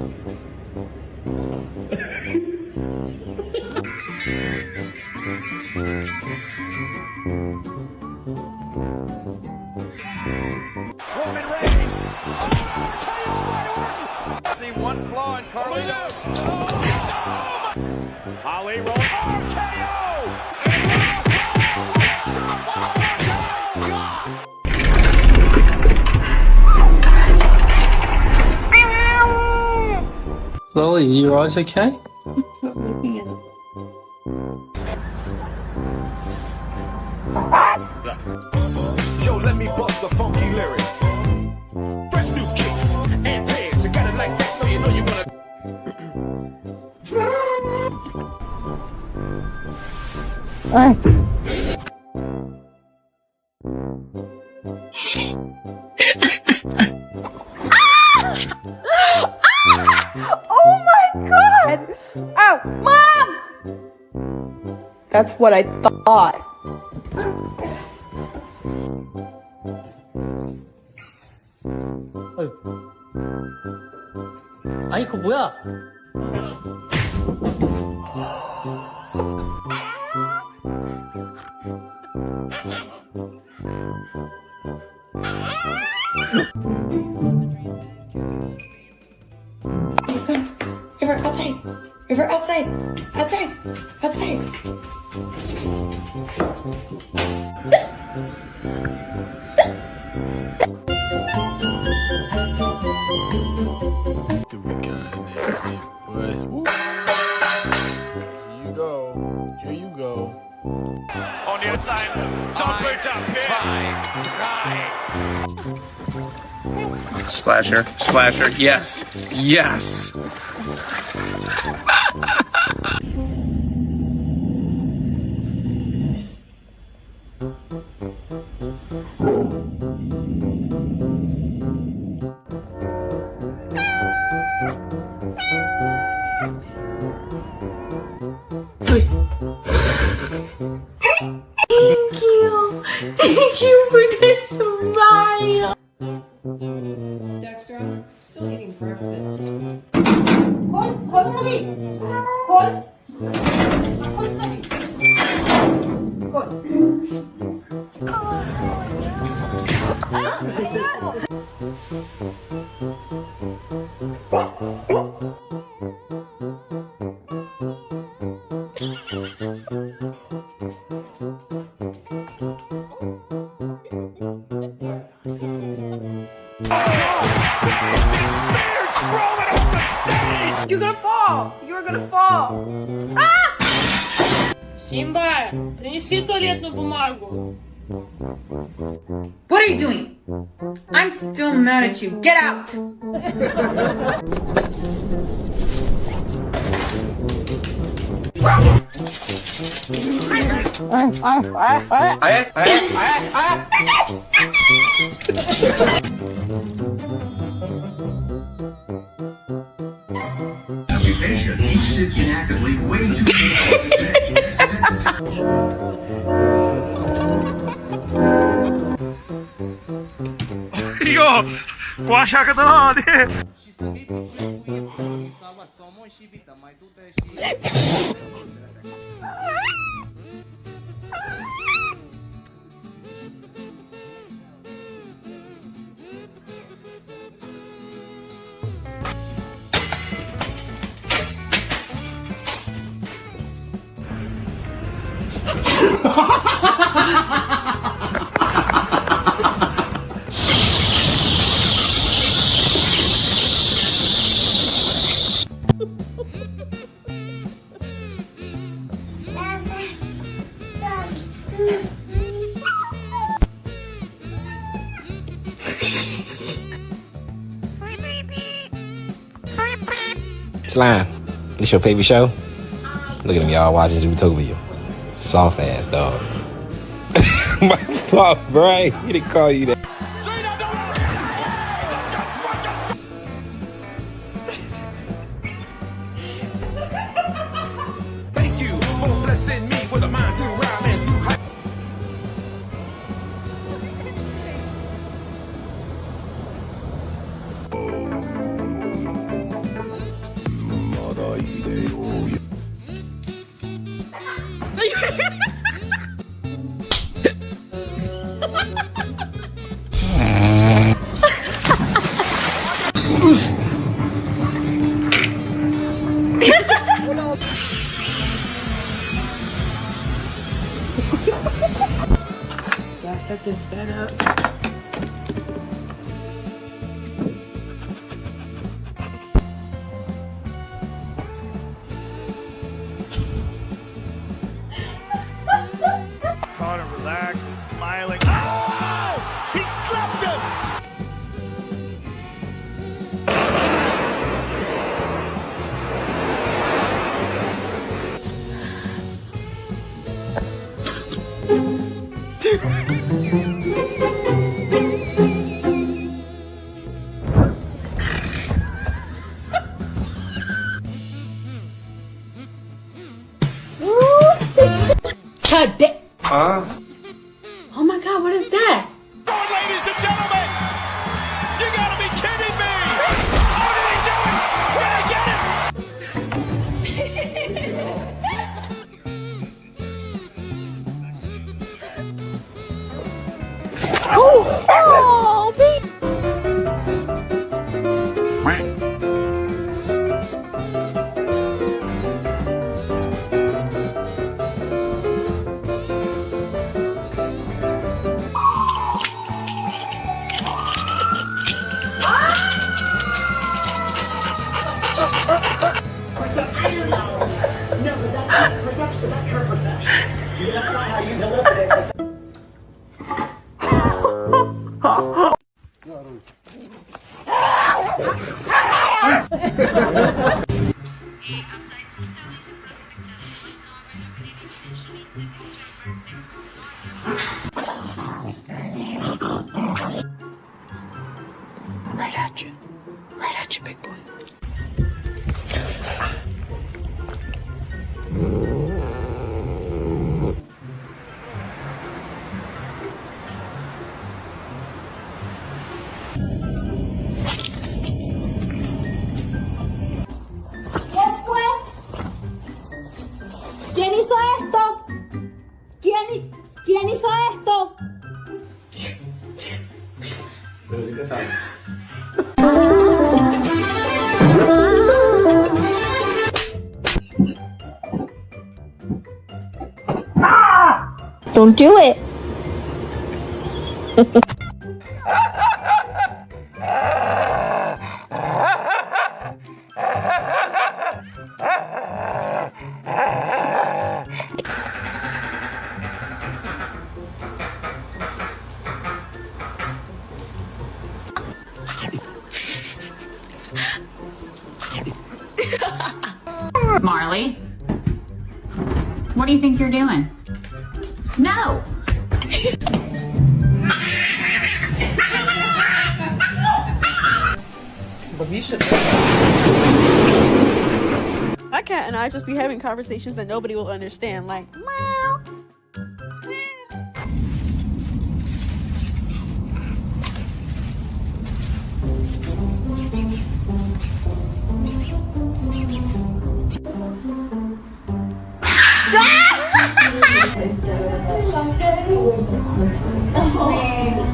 Roman Reigns. See one flaw in Carlito's. Holly rolling. Lily, your eyes okay? Stop looking at it. Yo, let me bust a funky lyric. Fresh new kicks and pants. You got it like that, so you know you wanna. Oh my god! Oh, Mom! That's what I thought. 아니 그거 뭐야? River, outside. River, outside. Outside. Outside. Here you go. On the outside. Someone put up. Splasher, splasher, yes, yes. Thank you for this smile. Dexter, I'm still eating breakfast. You're gonna fall! You're gonna fall! Ah! Симба, принеси туалетную бумагу. What are you doing? I'm still mad at you. Get out! Occupation. You sit inactively way too 이거 과샤거든. Slime, this your favorite show? Look at him, y'all watching Zootopia. Soft ass dog. My fault, bro. He didn't call you that. Thank you for blessing me with a mind to rhyme and to hype. set this bed up. Connor relaxed and smiling. Oh! He slapped him! Oh my god, what is that? Oh, ladies and gentlemen! You gotta be kidding me! How did he do it? Did I get it? Right at you. Right at you, big boy. ¿Quién hizo esto? ¿Quién hizo esto? Don't do it. Marley, what do you think you're doing? No! My cat and I just be having conversations that nobody will understand, like, meow.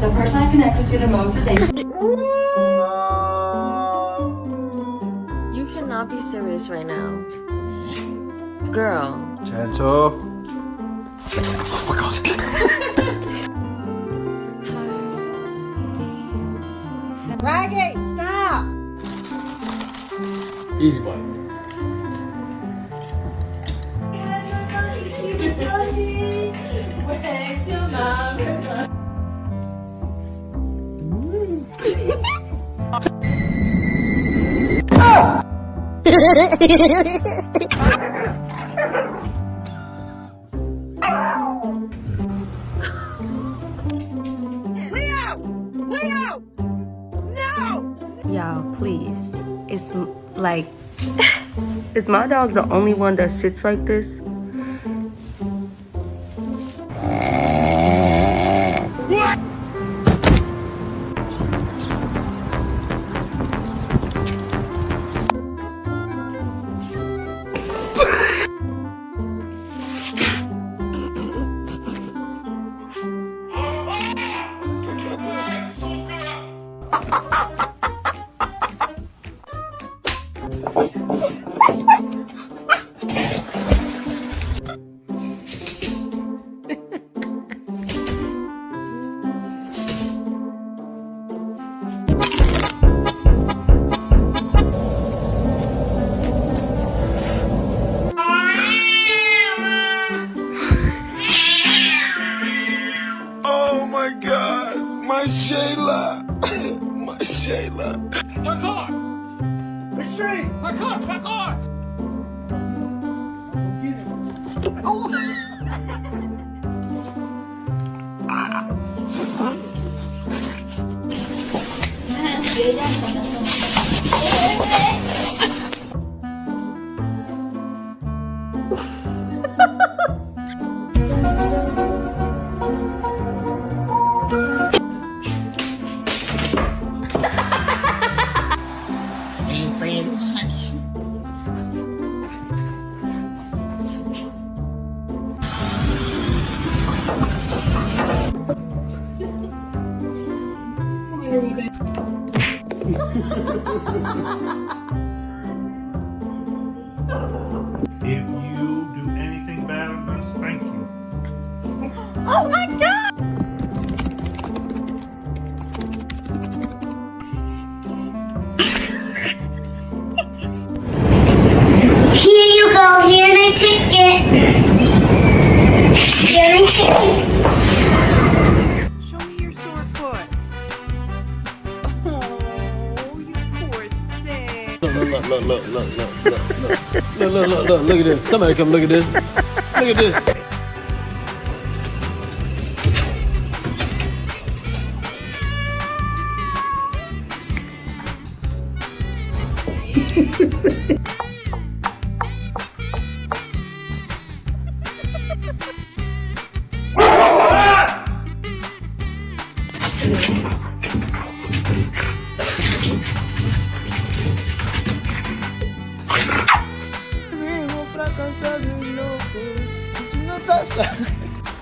The person I connected to the most is You cannot be serious right now. Girl. Gentle. Raggy, stop! Easy boy. Y'all, please. It's like, is my dog the only one that sits like this? street! Parkour! Parkour! If you do anything bad, I'm gonna spank you. Oh my god! Here you go, here's my ticket. Here's my ticket. Show me your sore foot. Oh, you poor thing. Look at this. Somebody come look at this. Look at this.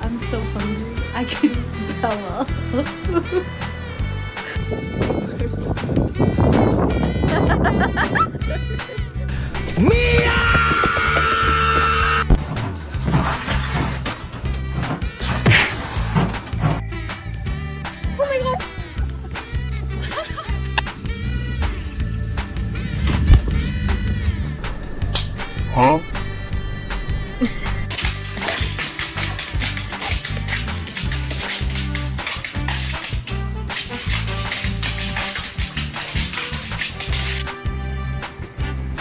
I'm so hungry. I can tell. Huh?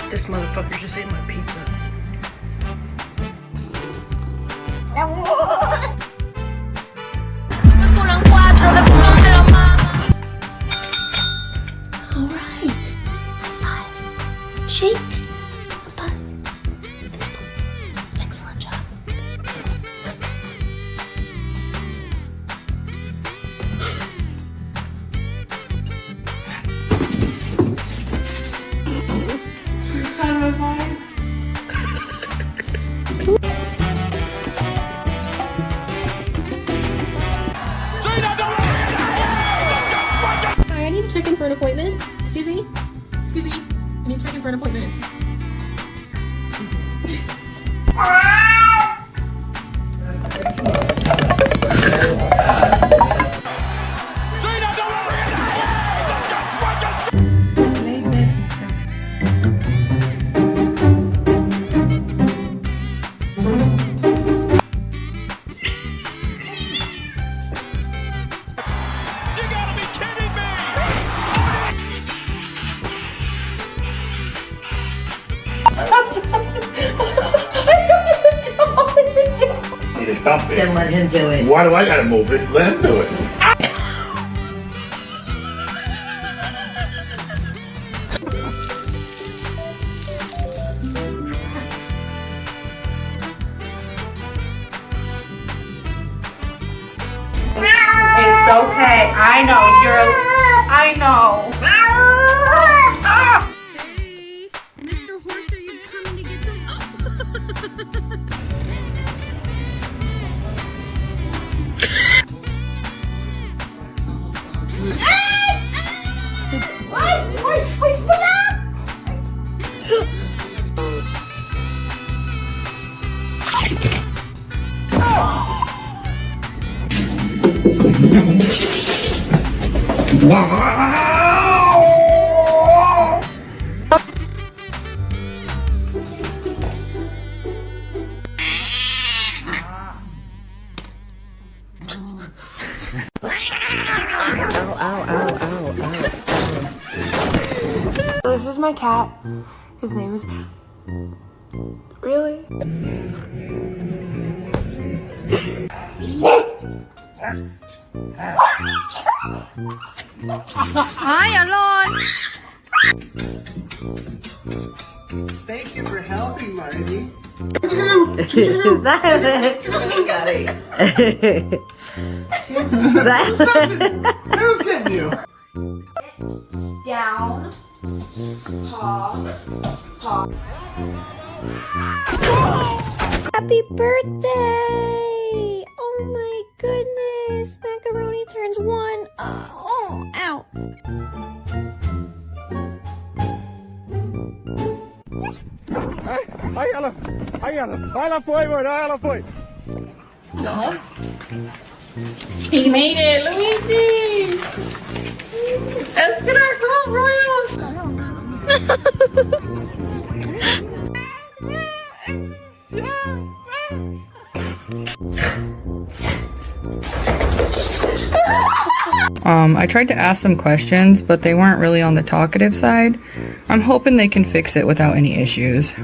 This motherfucker just ate my pizza. Alright. Shake. Butt. Fist bump. Excellent job. Hi, I need to check in for an appointment. Excuse me? Excuse me? I need to check in for an appointment. Stop it. Then let him do it. Why do I gotta move it? Let him do it. It's okay. I know. I know. Hey, Mr. Horse, are you coming to get some? This is my my cat. His name is... Really? Hi, Alon. Thank you for helping, Marty. Who's getting you? Down. Paw. Happy birthday! Oh my goodness! Macaroni turns 1. Oh, ow. Hala foi. He made it, Luigi! Let's get our gold royals! I tried to ask some questions, but they weren't really on the talkative side. I'm hoping they can fix it without any issues.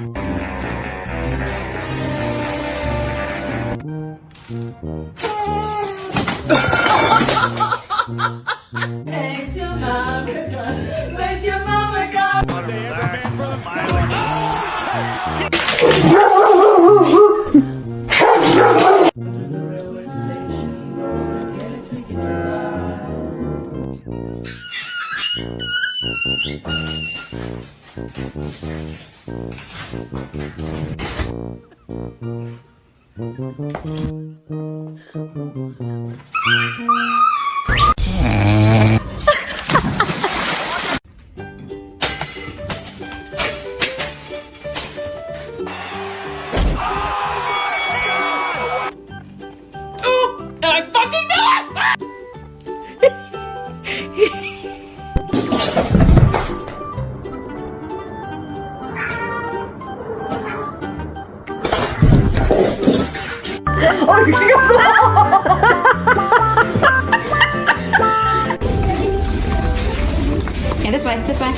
Yeah, this way, this way.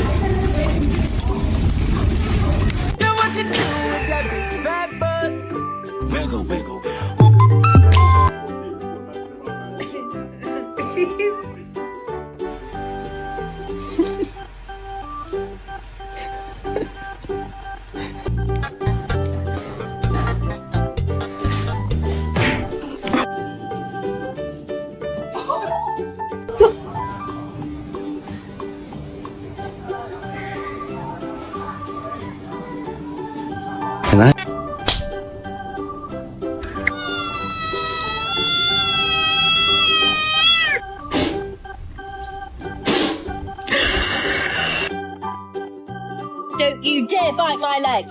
Don't you dare bite my leg.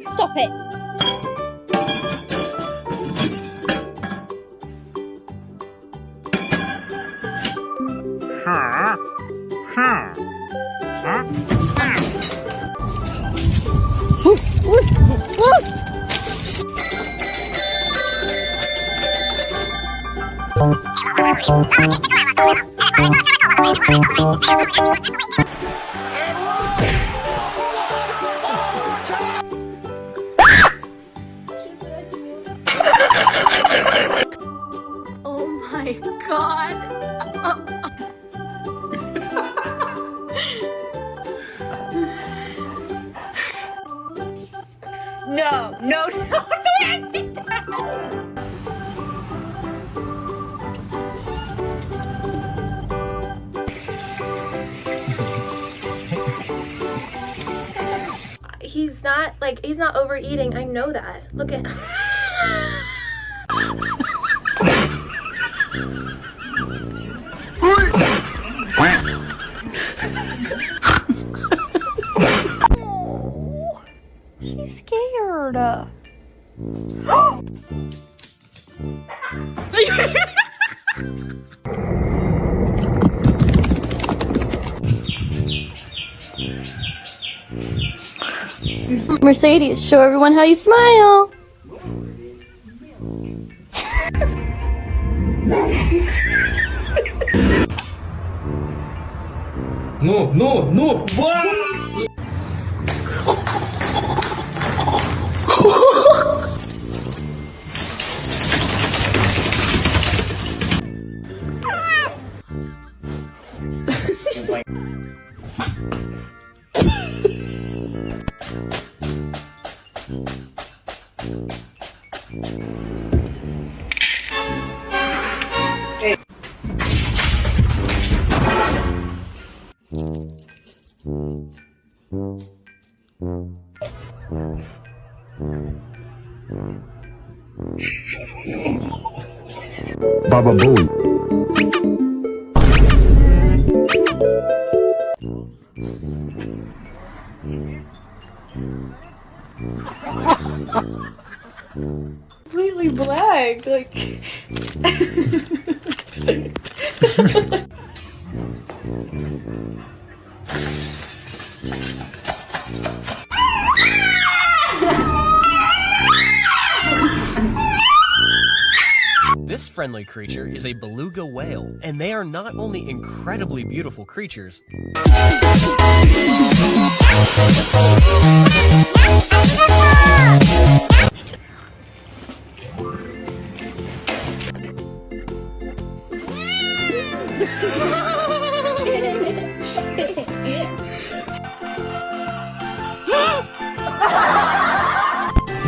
Stop it. Oh my god. No, no, no, no, I did that. He's not overeating. I know that. Look at. She's scared. Mercedes, show everyone how you smile. No, no, no! What? Baba Booey. Completely black, like. This friendly creature is a beluga whale, and they are not only incredibly beautiful creatures,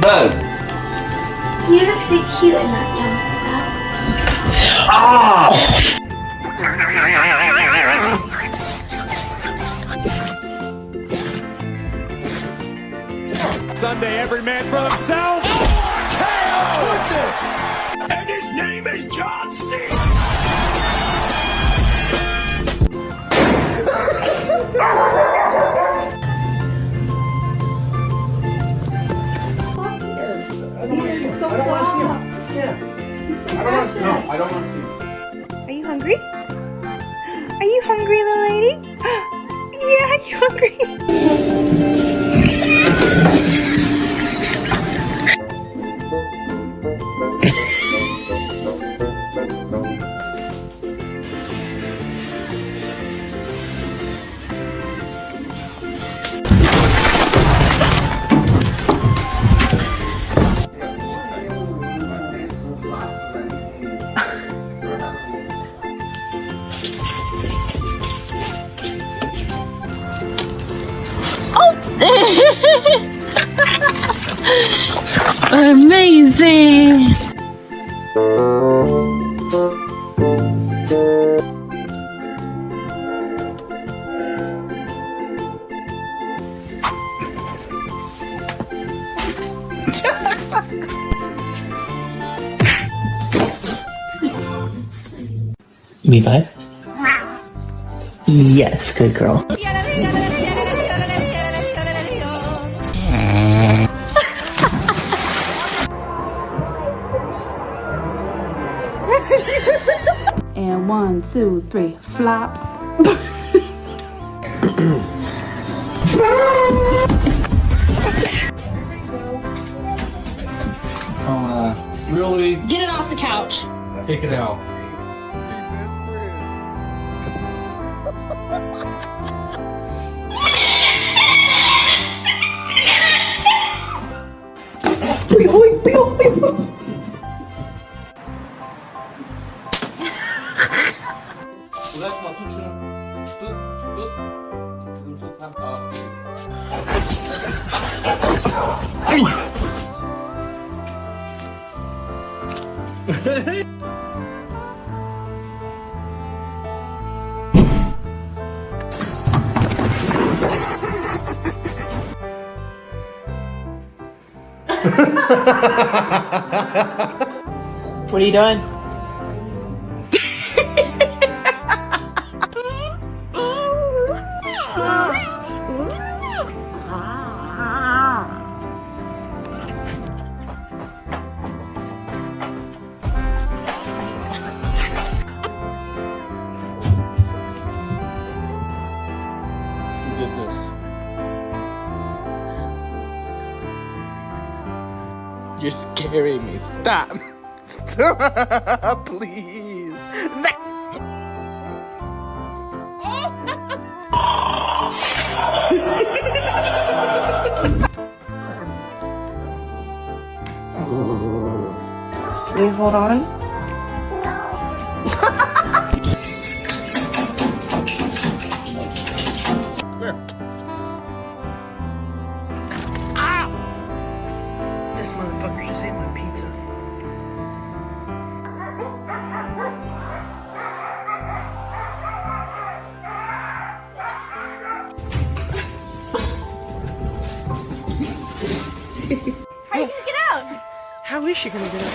Bug. You look so cute in that Sunday, every man for himself. Oh, goodness! And his name is John C. I don't want to see it. Are you hungry? Are you hungry, little lady? Yeah, are you hungry? Amazing! Me 5? Yes, good girl. And 1, 2, 3, flop. Really? Get it off the couch. Take it out. Uğraşma, tut şunu. Tut, tut. Dur, tut. Tamam. What are you doing? Get this. You're scaring me. Stop. Stop, please. Can you hold on? This motherfucker just ate my pizza. How you gonna get out? How is she gonna get out?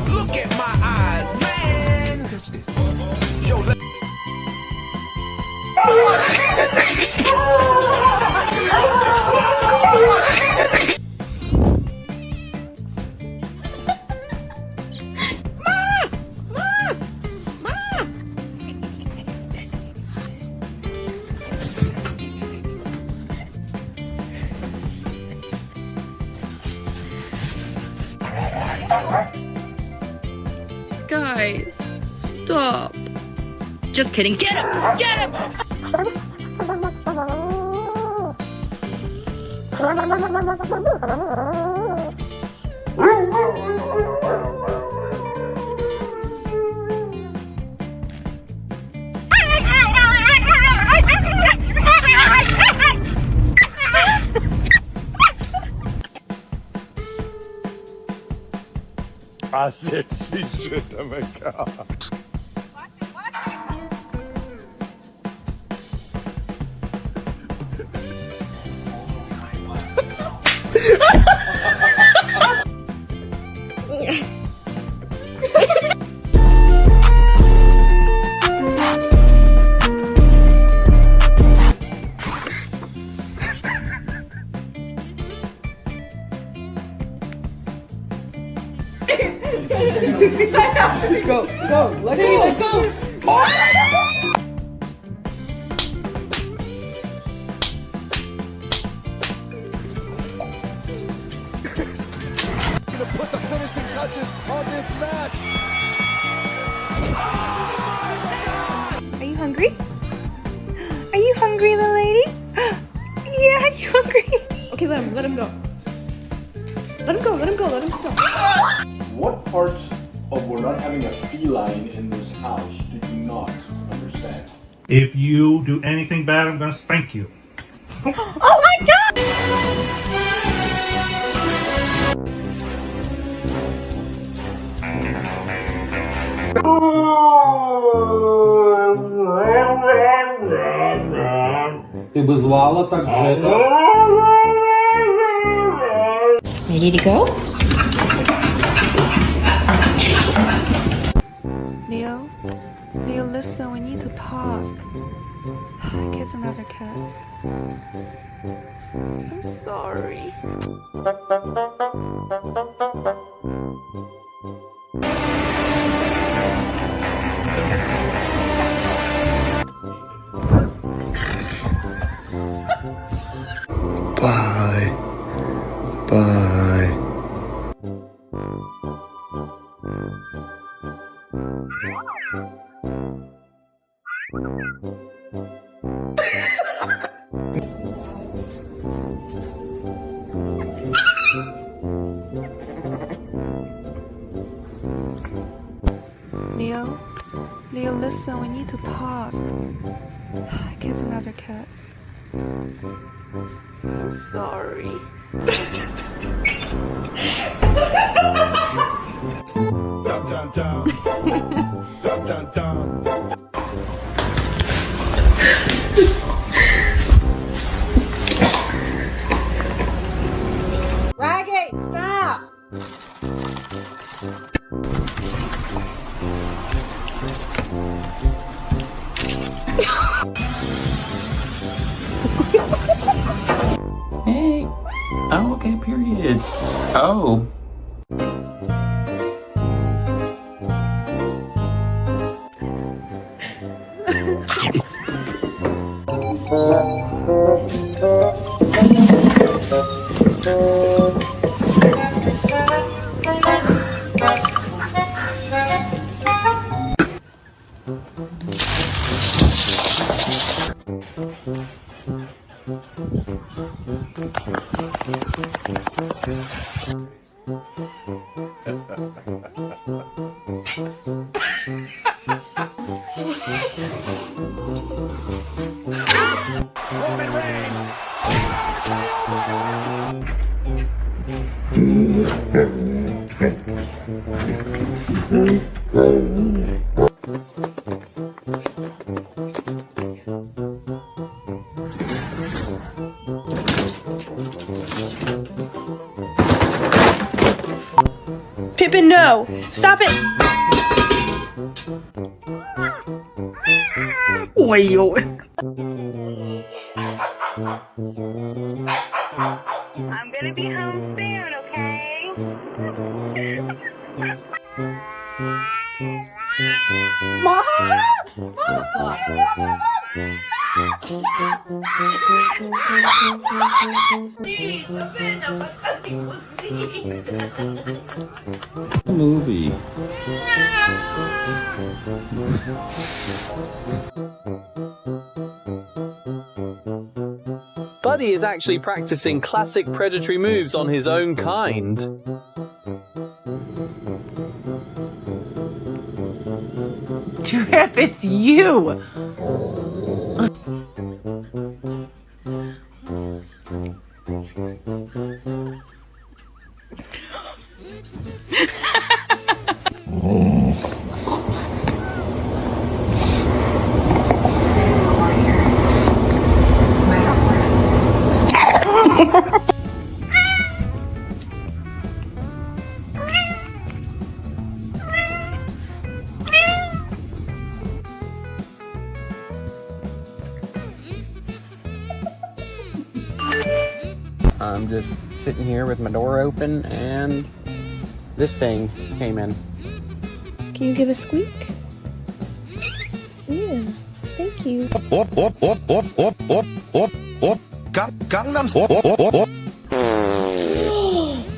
Look at my eyes, man. Touch this. Yo, let Guys, stop. Just kidding. Get him! Get him! I said she should have been caught. Go, go, let go, go. Gonna put the finishing touches on this match. Are you hungry? Are you hungry, little lady? Yeah, are you hungry? Okay, let him go. Let him go, let him go, let him stop. What part of we're not having a feline in this house did you not understand? If you do anything bad, I'm gonna spank you. Oh my god! Ти би звала так Жека? Ready to go? Leo, listen, we need to talk. Kiss another cat. I'm sorry. Bye. Bye. Leo, listen, we need to talk. Kiss another cat. I'm sorry. Dum dum dum. Dum dum dum. Raggy, stop! Hey. Oh, okay, period. Oh. Pippin, no! Stop it! Wait. I'm gonna be home soon, okay? Movie. Buddy is actually practicing classic predatory moves on his own kind. Trip, it's you. I'm just sitting here with my door open and this thing came in. Can you give a squeak? Yeah, thank you.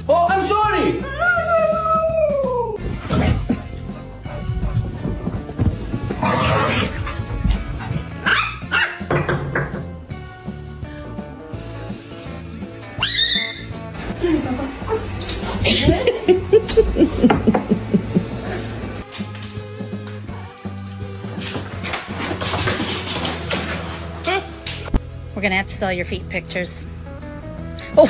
Oh, I'm sorry! We're gonna have to sell your feet pictures. Oh!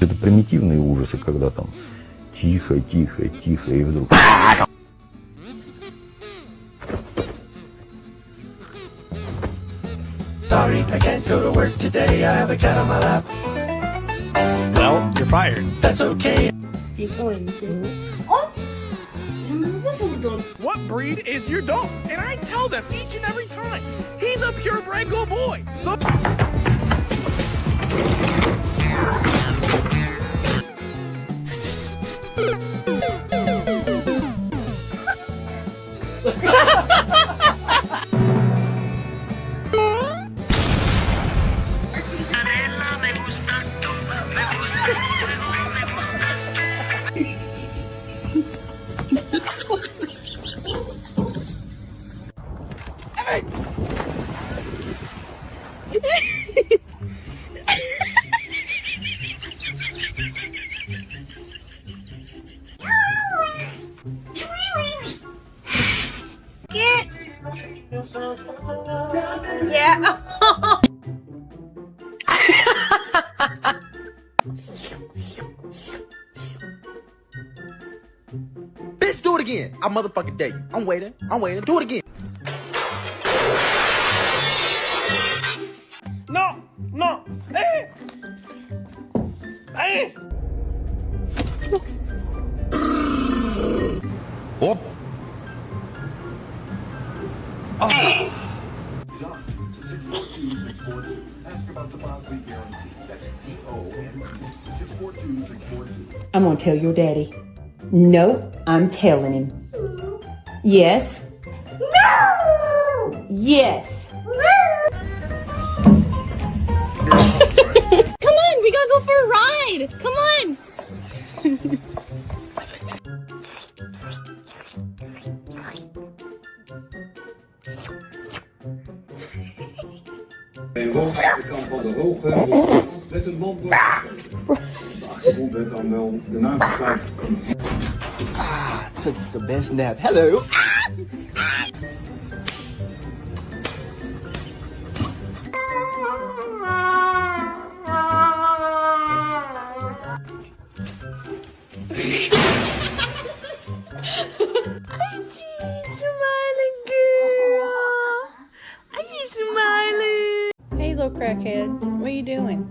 Это примитивные ужасы, когда там тихо, тихо, тихо, и вдруг... Sorry, I can't go to work today. I have a cat on my lap. Well, you're fired. That's okay. What breed is your dog? And I tell them each and every time, he's a purebred good boy. Yeah. Bitch, do it again. I motherfucking dare you. I'm waiting. Do it again. No, no. Hey. Hey. Oh. I'm gonna tell your daddy. No, I'm telling him. Yes. No! Yes. Come on, we gotta go for a ride. Come on. Bij kan van de hoogheuvel met een mond door. Hoe werd dan wel de naam geslaagd? Took the best nap. Hello. Hey, little crackhead. What are you doing?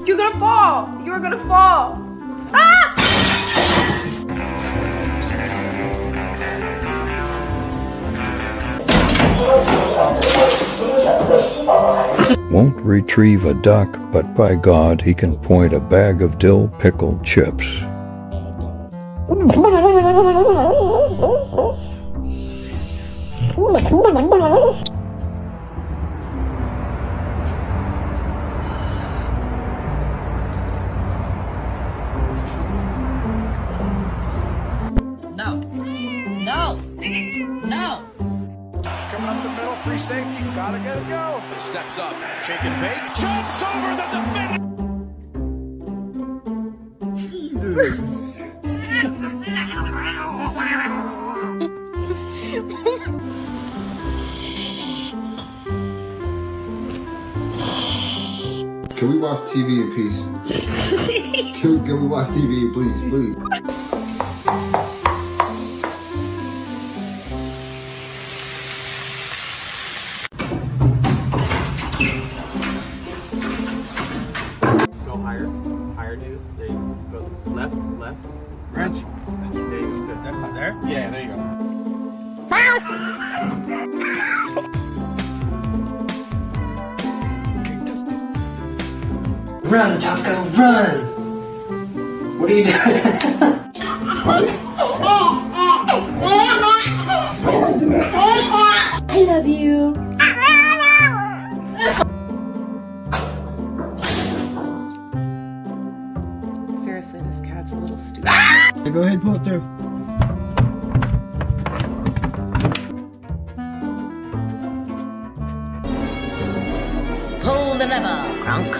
You're gonna fall! You're gonna fall! Ah! Won't retrieve a duck, but by God, he can point a bag of dill pickled chips. No. No. No. Coming up the middle, free safety. Gotta get it go. Steps up. Shake and bake. Jumps over the defender. Jesus. Can we watch TV in peace? Can we watch TV, please, please? Go higher. Higher, Jesus. There you go. Go left, left. Wrench. There you go. There? Yeah, there you go. Run, Taco, run! What are you doing? I love you. Seriously, this cat's a little stupid. Go ahead, pull it through. Pull the lever, Kronk.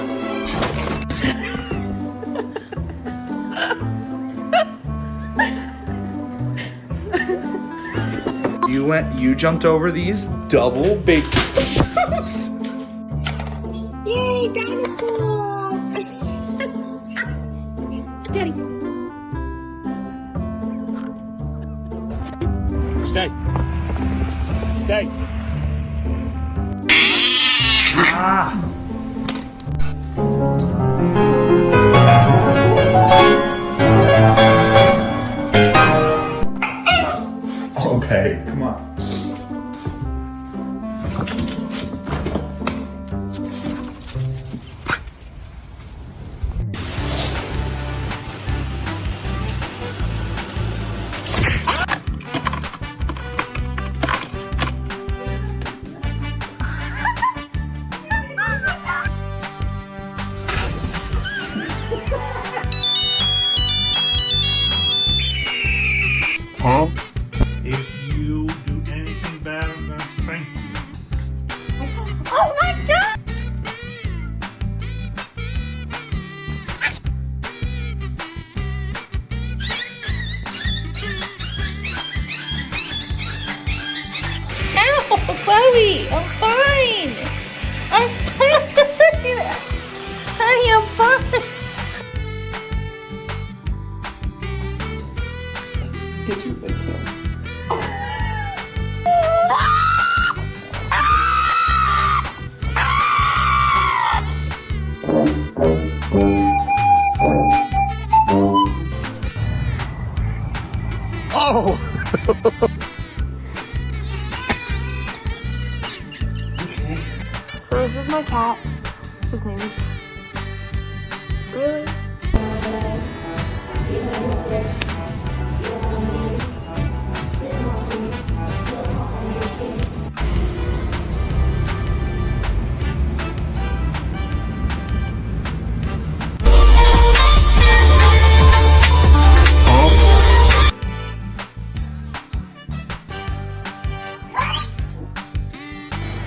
You jumped over these double bacon. Yay, dinosaur! Daddy. Stay. Stay. Okay, come on. Huh? If you do anything bad, I'm gonna spank you. Oh my god! Ow, Chloe! I'm fine! I'm fine! Honey, I'm fine! Really?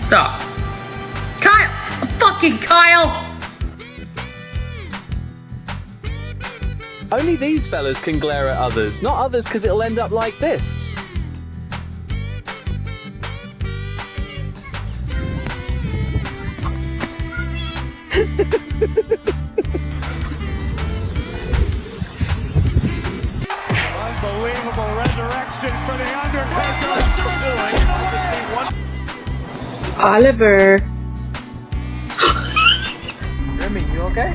Stop. Kyle! Fucking Kyle! Only these fellas can glare at others, not others because it'll end up like this. Unbelievable resurrection for the Undertaker. Oliver. Remy, you okay?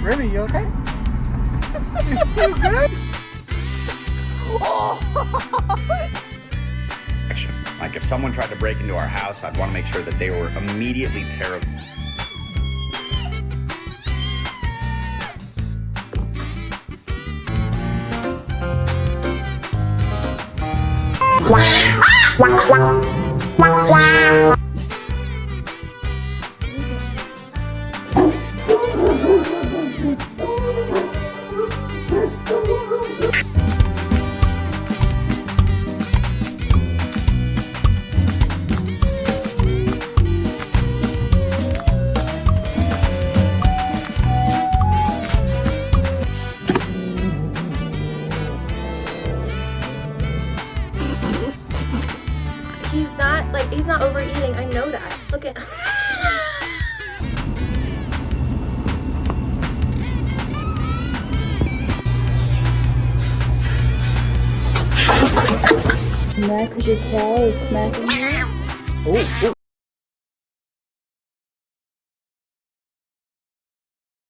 Remy, you okay? You good? Like if someone tried to break into our house, I'd want to make sure that they were immediately terrified. He's not overeating. I know that. Look at. Mad because your tail is smacking me. Oh,